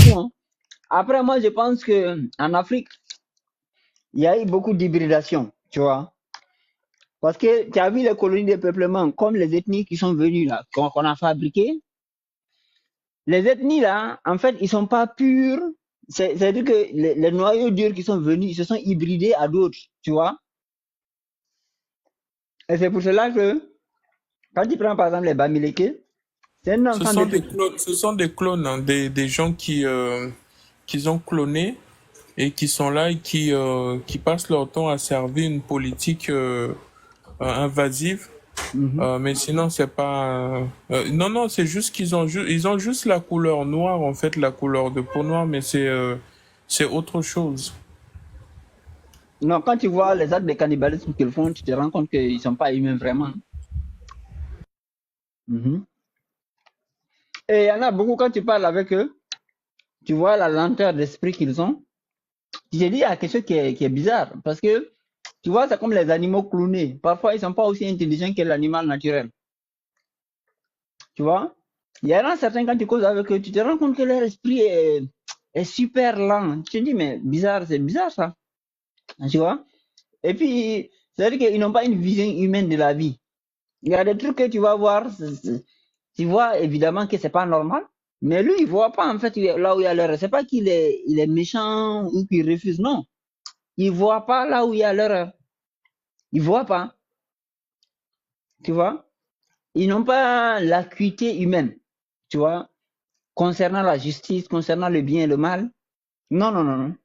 tout, hein. Après, moi, je pense que en Afrique, il y a eu beaucoup d'hybridation, tu vois. Parce que tu as vu les colonies de peuplement, comme les ethnies qui sont venues là, qu'on a fabriquées. Les ethnies là, en fait, ils sont pas purs. C'est-à-dire que les noyaux durs qui sont venus, ils se sont hybridés à d'autres, tu vois. Et c'est pour cela que, quand tu prends par exemple les Bamileke, c'est un Ce enfant de sont tout. des clones, ce sont des clones, hein, des gens qu'ils ont clonés et qui sont là et qui passent leur temps à servir une politique invasive. Mhm. Mais sinon, c'est pas. Non, non, c'est juste ils ont juste la couleur noire, en fait, la couleur de peau noire, mais c'est autre chose. Non, quand tu vois les actes de cannibalisme qu'ils font, tu te rends compte qu'ils sont pas humains vraiment. Mhm. Et il y en a beaucoup, quand tu parles avec eux, tu vois la lenteur d'esprit qu'ils ont. Tu te dis, il y a quelque chose qui est bizarre. Parce que, tu vois, c'est comme les animaux clonés. Parfois, ils sont pas aussi intelligents que l'animal naturel. Tu vois? Il y en a certains, quand tu causes avec eux, tu te rends compte que leur esprit est super lent. Tu te dis, mais bizarre, c'est bizarre ça. Tu vois? Et puis, c'est-à-dire qu'ils n'ont pas une vision humaine de la vie. Il y a des trucs que tu vas voir, tu vois évidemment que c'est pas normal, mais lui, il voit pas en fait là où il y a l'erreur. C'est pas il est méchant ou qu'il refuse, non. Il voit pas là où il y a l'erreur. Il voit pas, tu vois. Ils n'ont pas l'acuité humaine, tu vois, concernant la justice, concernant le bien et le mal. Non, non, non, non.